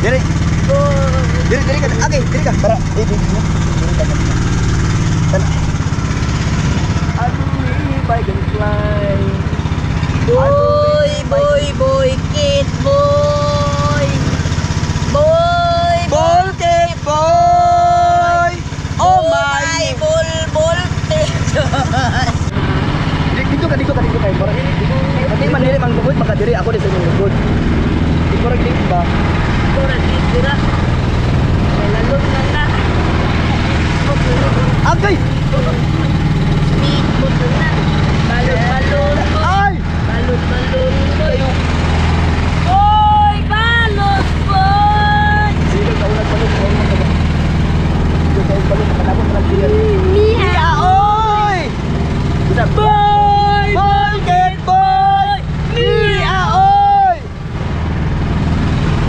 Diri. Diri ka. Okay, diri ka. Para diri ka. Tan. If I can fly. Boy, kid boy. Ball cake boy. Oh my. Ball cake. Dito ka kayo. Para pati man diri man gugod maka diri ako di sa inyo gugod. Di ko raglit ba? Dira. May lalong na. Agay. Speed boat na. Balon. Ay. Balon. Oy, balon boy. Sino ka unang balon ko mo ka ba? Sino ka unang balon ka dapat lang diri. Nia Oy. Bisa boy. Ball cake boy. Nia oy.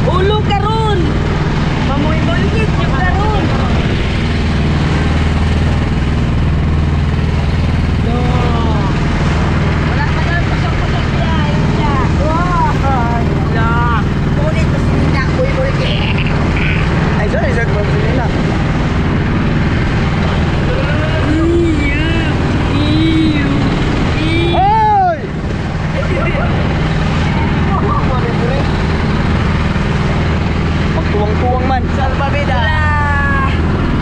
Ulo karon. Mamoy bolkit yung karon. No. Wala ka lang pasok-pasok siya. Wah. La. Ulit pa sila boy bolkit. Ay sorry mo sila. Oy. Magtuwang-tuwang man. Salvavida.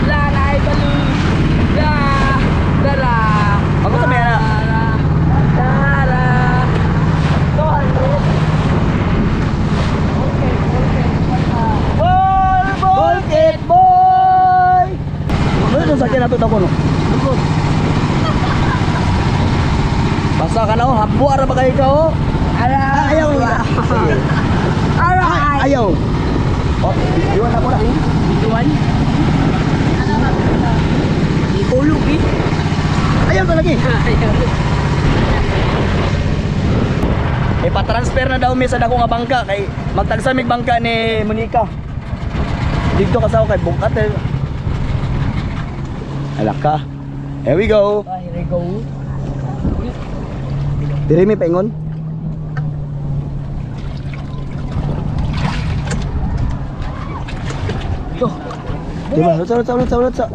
La ay balon. Dara. Ako sa mera. Dara. 200. Ball cake boy. Ano yung sakyan nato tako no? Basta ka na oh, habo ara ba kayo ka oh? Ayaw. Sige. Alright. Ayaw. Oh, iwan ako na. Ituan. Ikulog eh. Ayaw talaga eh. Ipa-transfer na daw mi sa dako nga bangka kay magtagsamig bangka ni Monica. Dito kasaw kay bungkat eh. Alak ka. Here we go. Here we go. Diri mi paingon. Go. Diba? Lutsa.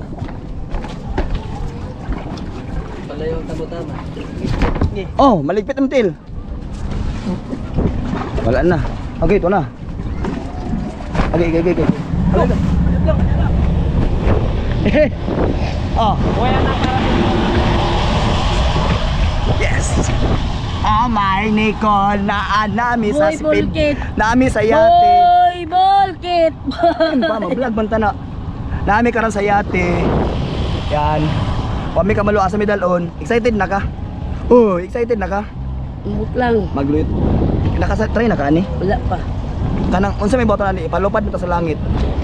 Palayo tamo-tama. Oh, maligpit ang til. Wala na. Okay, ito na. Okay. Wala na. Oh. Wala na para. Yes. Oh my Nicole, naami sa Boy, speed. bulkit. Naami sa yate. Boy, bolkit. Ba, mag-vlog man tana. Naami karon sa yate. Yan. Kami ka maluwa sa medalon. Excited na ka? Oh, excited na ka? Umot lang. Magluyot. Try na ka ani? Wala pa. Kanang unsa may boto na ni ipalupad mo ta sa langit.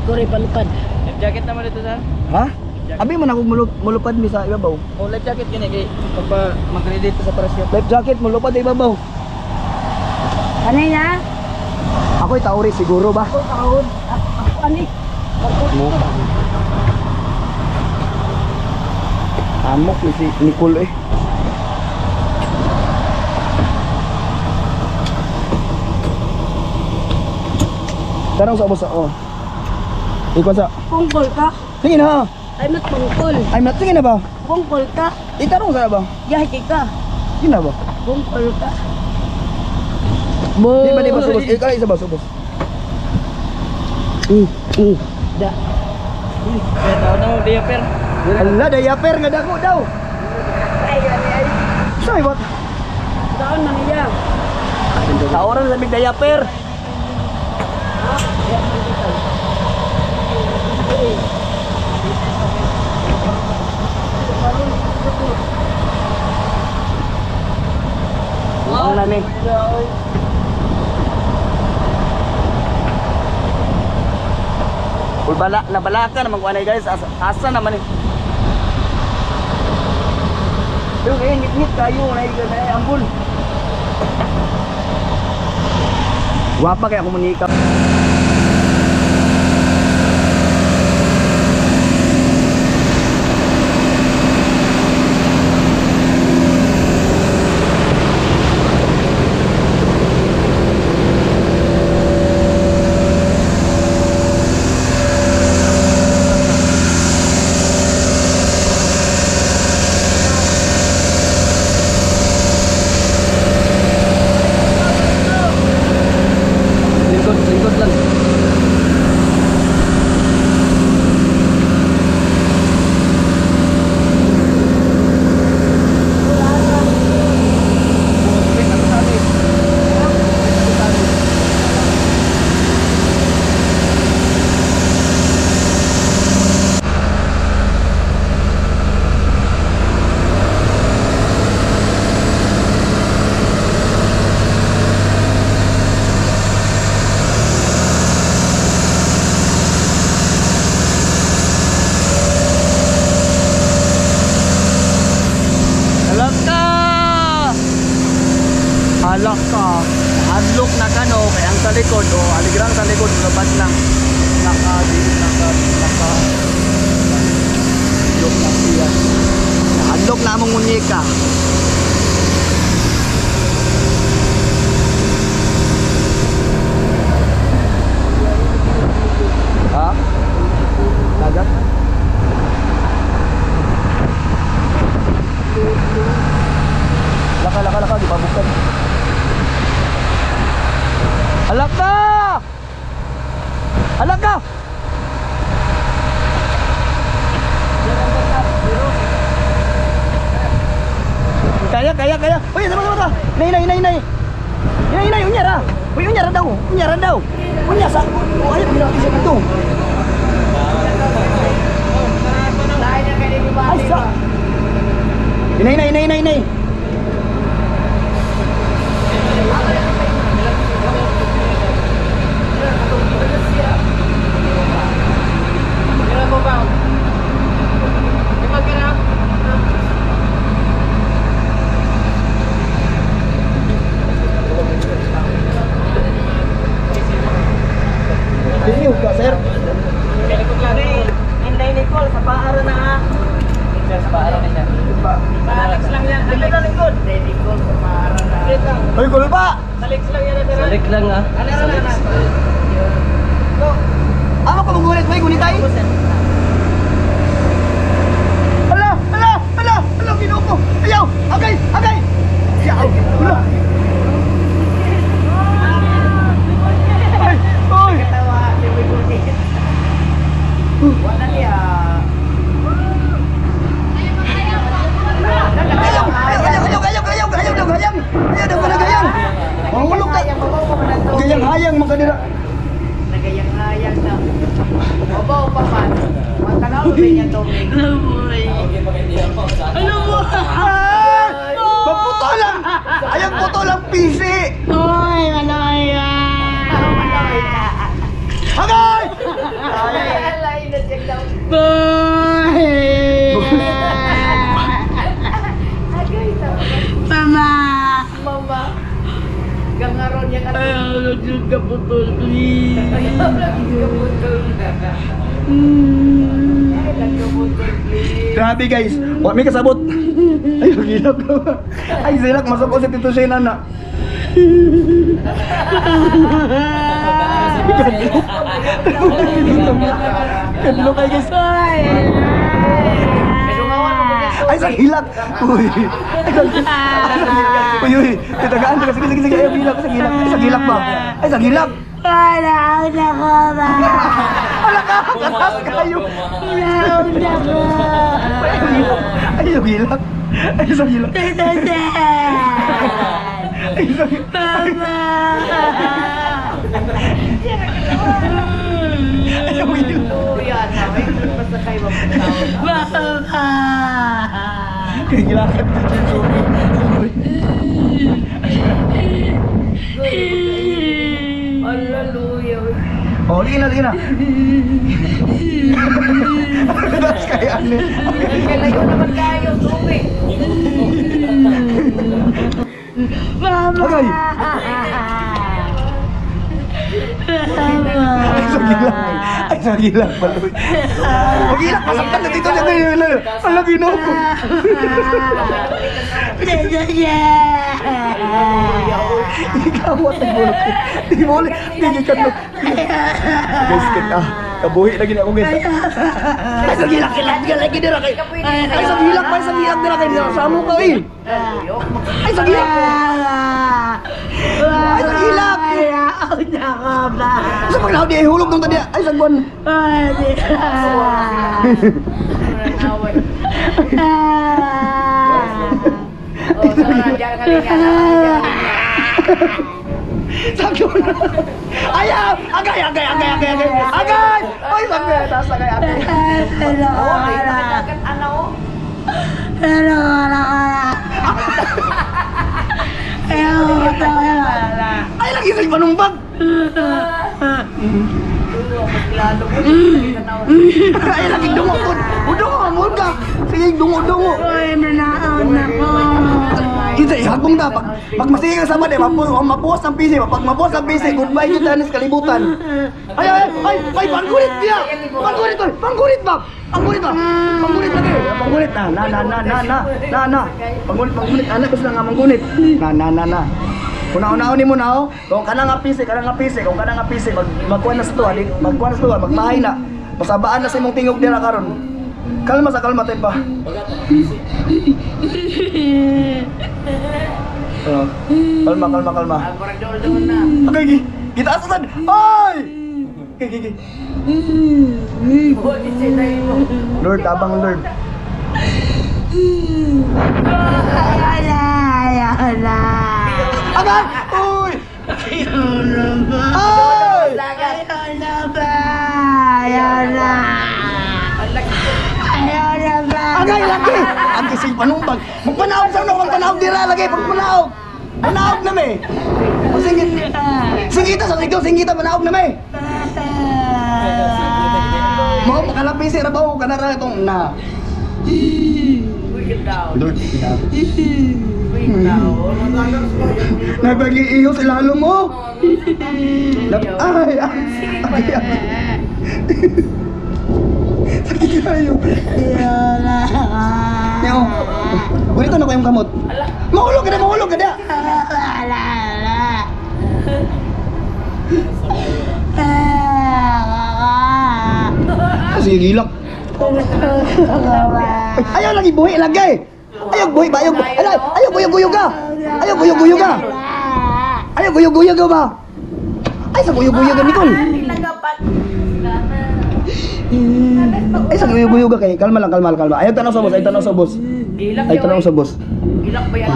Kore palupad. Life jacket naman dito sir. Ha? Abi man ako mulupad mi sa ibabaw. Oh, life jacket yun eh. Kaya pagpa mag-relate sa parasyon. Life jacket mulupad sa ibabaw. Anay na? Ako'y tauri siguro ba? Ako taon. Ako ani. Mo. Amok ni si Nicole eh. Tanong sa boss oh. Ikaw sa. Pungkol ka? Sige na. Ay mat pungkol. I'm not sige na ba? Pungkol ka? Itanong sa ba? Yahi ka. Sige na ba? Pungkol ka. Di ba subos? Ikaw isa ba subos? Da. Kaya tao na mo, diaper. Ala diaper nga dako daw. Ay. Say what? Taon man iya. Tawaran sa big diaper. Ang lamig. Ulbala, nabalaka naman ko anay guys. Asa naman eh. Yung kayo, ngit-ngit kayo. Ambul. Guwapa kaya komunika. ano, kaya ang sa likod, o aligrang sa likod, labas lang. Naka look na siya. Naka-lock na among munyeka. Ha? Dagat? Laka, di pabukan. Alak ka! Alak ka! Kaya. Uy, sama. Nay. Unyara. Uy, unyara daw. Unya sa. Oh, ayo bilang isa itu. Ay, sa. Nay. Ini udah, sir. Hinday Nicole, sa paara na ha. Sa paara na siya. Salix lang yan. Hinday na Nicole. Hinday Nicole, sa paara na. Hoy, kulba. Salix lang yan. Salik lang ah. Salix. Ano ka mong gunit tayo? Ala, ginoo ko. Ayaw, agay. Ayaw. Ala. Oy. Katawa, si Wibuti. Wala niya. Gayang. Mahulog ka. Gayang makadira. Nagayang-hayang na. Obaw pa man. Matanaw ba niya tubig? Ano mo? Maputolang. Ayang putolang pisi. Uy, malaya. Agay! Alay na siya daw. Agay daw. Mama. Gangaron niya ka. Ayaw ka putol, please. Ayaw lang kaputol na. Grabe guys, wala may kasabot. Ay, gilak ko. Ay, silak, masok ko sa Tito Shane na. Kadlo kay guys. Ay, sa hilak. Uy. Uy. Titagaan ka. Sige. Ay, hilak. Sa hilak ba? Ay, sa hilak. Ala ka. Katas kayo. Ay, yung hilak. Ay, sa hilak. Ay, sa Ay, yung hilak. Kaya gilakad na dyan, Hallelujah. Oh, lagi na. Katas kaya ano. Kalayo naman kayo, tubig. Agay. Ay, sa gilak paloy. Magilak, masaktan na dito. Ala, ginoo ko. Ikawat ang bulok. Di boleh. Tingin mo. Guys, kita. Kabuhi lagi na ako, guys. Ay, sa gilak dira kay. Ay, sa gilak dira kay. Sama ka, eh. Ay, sa gilak. Ay, sa gilak. Sa paglahod di hulog nung tadi. Ay, sa buwan. Oh, sorry, jangan kali ni. Sakyo na. Ayaw! Agay! Ay, sakyo. Taas agay. Oh, dagat ano? Ay, lagi sa panumbag. Lalo mo. Ay, lagi dungo po. Dungo, amol ka. Sige, dungo. Uy, nanaon ako. Kita ihagong ta. Pag masige ka sama, mapuwas ng PC. Pag mapuwas ng PC, goodbye kita nis kalibutan. Ay, panggulit dia. Panggulit ba? Panggulit lagi. Panggulit na. Panggulit. Anak ko sila nga manggulit. Na. Una-unaon ni mo na, oh. Kung kana nga PC, magkuha na sa tuwa, magmahay na. Pasabaan na sa imong tingog dira karon. Kalma tayo pa. Kalma. Okay, kita asasan. Ay! Okay. Lord, abang Lord. Agan! Uy! Ay! Agay, lagi! Ang kising panumbag. Magpanaog sa ano, magpanaog dira lagi, pagpanaog. Panaog na me. Singita sa sigaw, panaog na me. Mo makalapis ra ba ko kanara itong na. Lord, nabagi-iyo sa lalo mo. Ay. Sakit kayo. Yo. Ganito na kayong kamot. Mahulog ka na. Sige, gilak. Ayaw lagi buhi lagi. Ayaw buhi ba? Ayaw guyog-guyog ka. Ayaw guyog-guyog ka ba? Ay, sa guyog-guyog ka, Nicole. Ay, sa guyog-guyog ka kay. Kalma lang. Ayaw tanong sa boss. Ay, tanong sa boss. Ilak ba yan?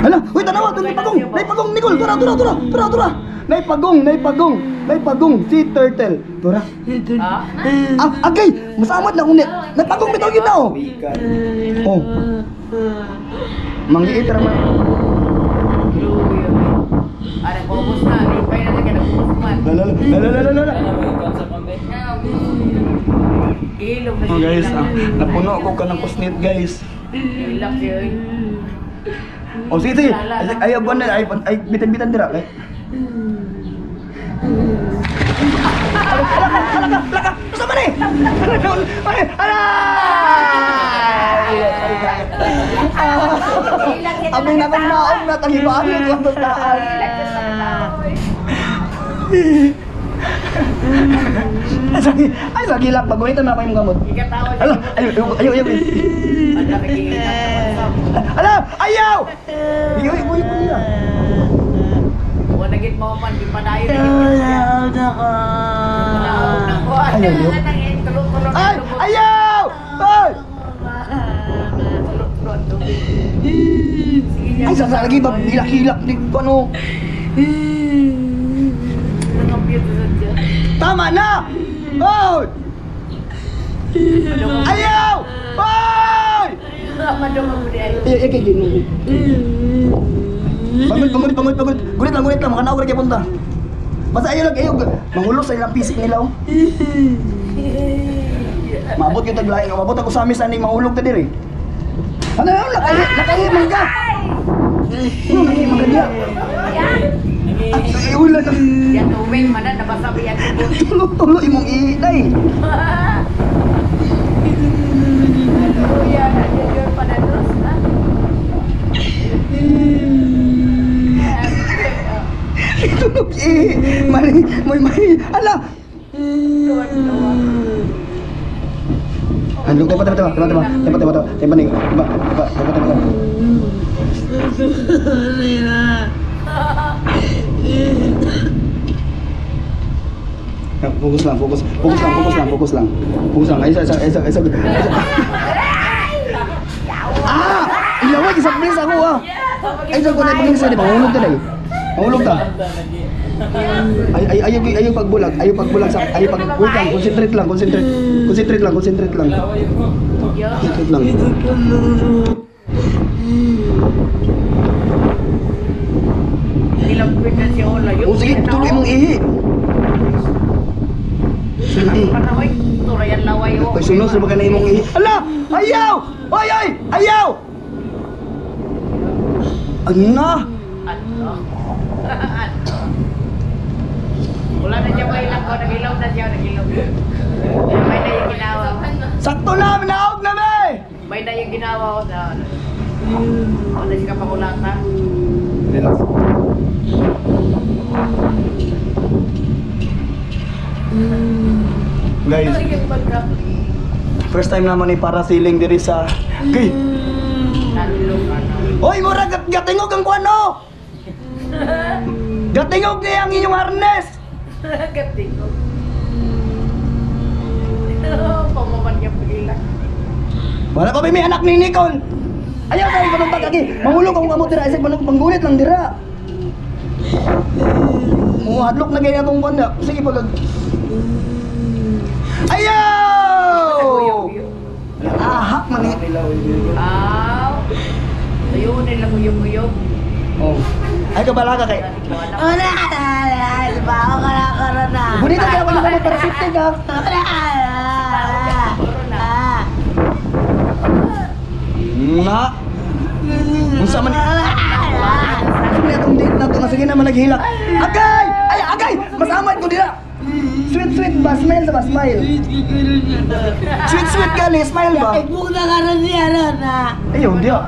Hala, uy, tanawa, naipagong, Nicole, tura. Naipagong, si Turtle. Tura. Agay, masamad na unit. Naipagong, bitaw yun na, oh. Oh. Manggiit naman. Ada bobos na, lipay na lagi na bobos man. Lala. Ilog na Oh guys, napuno ko ka ng kusnit guys. Ilak yun. Oh sige. Ay abuan na, ay bitan-bitan dira kay. Alaka. Basta man eh. Abang na maog na tangibaan ko basta. Ay, lagi lang. Pagunitan na ako yung gamot. Ikatawa Hala, ayaw. Ada nag-iingat. Hala, ayaw! Ayaw. Wala git mo man, di pa dayo na Ay, ayaw! Ay! Ay, sasa lagi ba? Hilak-hilak di ano? Tama na! Oy! Ayaw! Oy! Bangun. Gunit lang. Makanaw ka rin punta. Basta ayaw. Mangulos sa ilang pisik nila, oh. Maabot yung taglaing. Maabot ako sa amin sa aning mahulog ka diri. Ano yun? Nakahimang ka! Nakahimang ka niya. Ay, ulan na. Yan tubig, manan, nabasabi yan. Tulo imong iinay. Kuya, nandiyan pa na dos, ha? Tulog Mari. Ala! Andung tempat. Fokus lang. Isa. Ah! Ilawag isang please ako ah. Ay, saan ko na ipangisa di ba? Mahulog ta. Ayaw pagbulag. Wait lang, concentrate lang. Nilagpit na si Ola. Oh, sige, tuloy mong ihi. Ay, sunod sa mga na imong ihi. Ala! Ayaw! Oy, oy! Ayaw! Ano na? Ano? Wala na siya may ilang ko, nagilaw na siya, nagilaw. May na yung ginawa. Sakto na, minaog na me! May na yung ginawa ko na ano. Wala siya kapakulata. Relax. Guys, Yung pagka. first time naman ni parasailing diri sa... Kay! Nalulong ka na. Oy, mura gatingog ang kuano! Gatingog niya ang inyong harness! Gating ko. Pamaman niya pagila. Wala pa may anak ni Nicole! Ayaw tayo ganun lagi! Mahulog ang kamot dira, isip panggulit lang dira! Hadlok na ganyan itong kuwan. Sige pag... Ayaw! Ahak man eh! Aw. Ayun nila muyong-muyong. Oh. Ay kabalaga kay... Wala na. Bago ka na karoon na. Bonito kaya wala ka para safety ka! Wala na. Nga! Unsa man Ano na itong date na ito? Sige naman naghilak. Agay! Ay, agay! Masamad ko dira! Sweet, sweet ba? Smile sa ba? Smile. Sweet, sweet ka ni. Smile ba? Ay, buka na karoon niya na. Ayaw, di ah.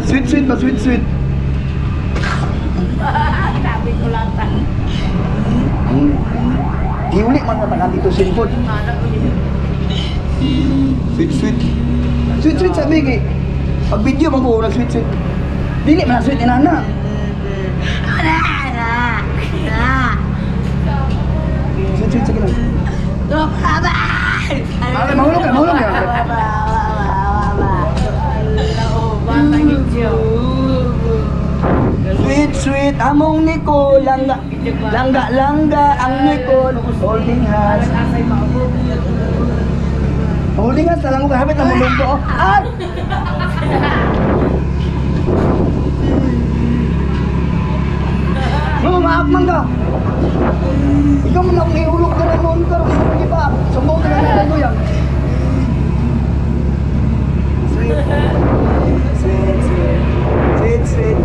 Sweet, sweet ba? Sweet, sweet. Sabi ko lang ta. Iuli man katakan dito cellphone. Anak ko dito. Sweet, sweet. Sweet, sweet sabi kay. Pag video man ko, sweet, sweet. Dili man sweet inana. Wala na. Sweet, sweet sige lang. Bye-bye. Mahulog ka, mahulog ka. Bata gidyo. Sweet, sweet, among Nicole, langga, langga, langga, ang Nicole, holding hands. Asay maabo. Holding hands na lang ko, kahapit na mulong ko. Ay! Mama, maakman ka. Ikaw man akong ihulog ka na noon ka, hindi pa. Sumbong ka na natin ko yan. Sweet, sweet, sweet, sweet, sweet.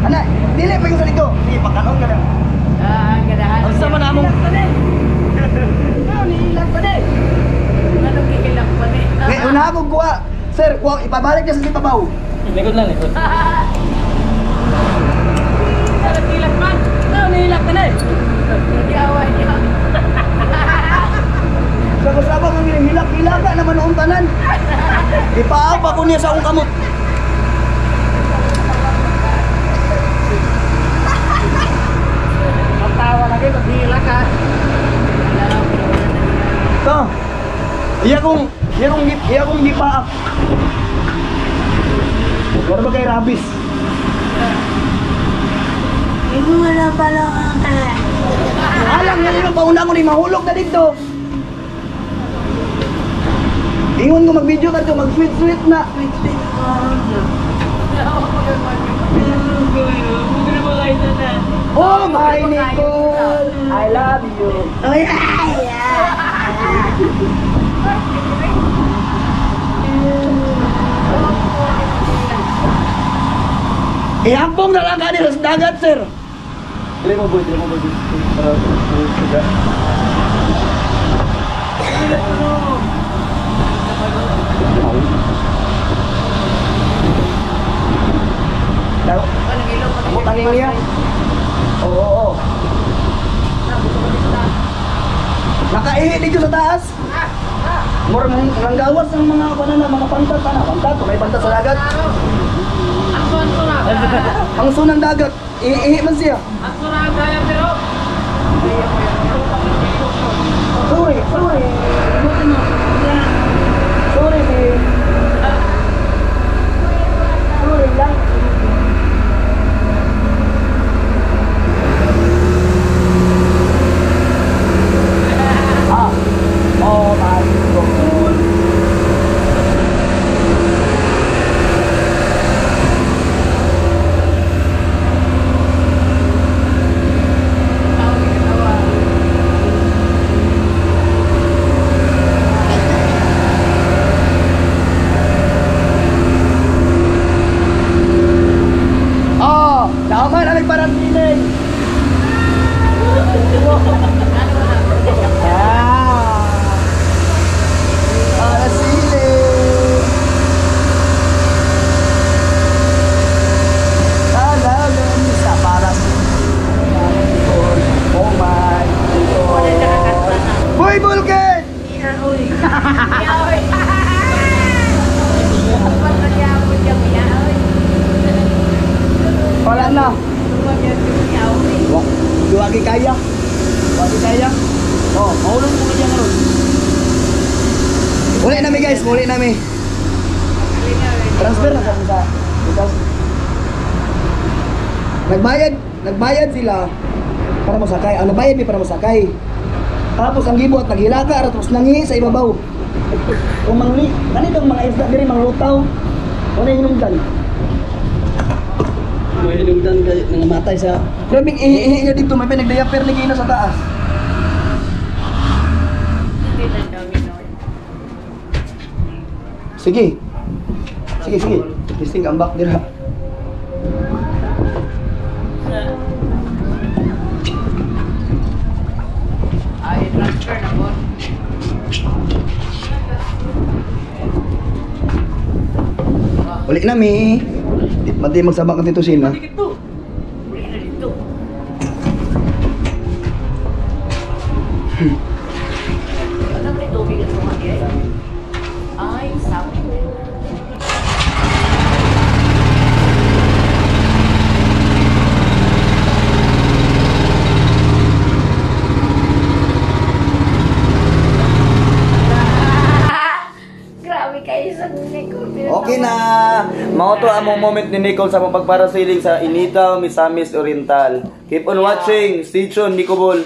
Ana, dili pa yung sa dito. Sige, pagkanon ka na. Ganahan. Ang sama na mong... Niilang pa din. Ano kikilang pa din? May una akong kuha. Sir, kuha, ipabalik niya sa sipabaw. Likod lang, likod. Niilang pa? Niilang pa din. Nag-away niya. Sabas-sabas ang hilak-hilak ka naman noong tanan. Ipaaw pa ko niya sa akong kamot. Magtawa lagi, maghila ka. Ito. Iya kong gipaak. Wala ba kay rabis? Hindi mo na pala ka. Alam niya nyo, pauna ko ni mahulog na dito. Ingon ko mag-video ka to, mag-sweet-sweet na. Oh my Nicole, I love you. Ay, ay, Ihambong na lang kanila sa dagat, sir. Dili mo boy. Para suga. Daw. Mo tanging niya. Oo. Nakaihi dito sa taas. Mura ng gawas ng mga banana, mga pantat pa na. Pantat, may pantat sa dagat. Ang sunang dagat, ihi man siya. Sorry. Sorry, babe. Sorry lang. Oh my God. Wagi kaya. Wagi kaya. Oh, maulong mo kanya karon. Uli nami guys, uli nami. Transfer na kami sa bukas. Nagbayad sila para masakay. Ang nabayad mi para masakay. Tapos ang gibuhat naghilaka tapos nangi sa ibabaw. Kung mangli, kanitong mga isda diri manglutaw. Wala hinungdan. May hinungdan kay nangamatay sa... Grabing ihi niya dito, may pinagdayaper ni Gina sa taas. Sige. Sige. Listing ang back dira. Ay, transfer na po. Uli na mi. Mati magsabak ng titusin ha. Uli na dito. Ano may tubig at tumagi? Ay, sabi ko. Grabe kayo sa Nicole. Okay na. Mao to among moment ni Nicole sa pagparasiling sa Initaw, Misamis Oriental. Keep on watching. Stay tuned, Nicole.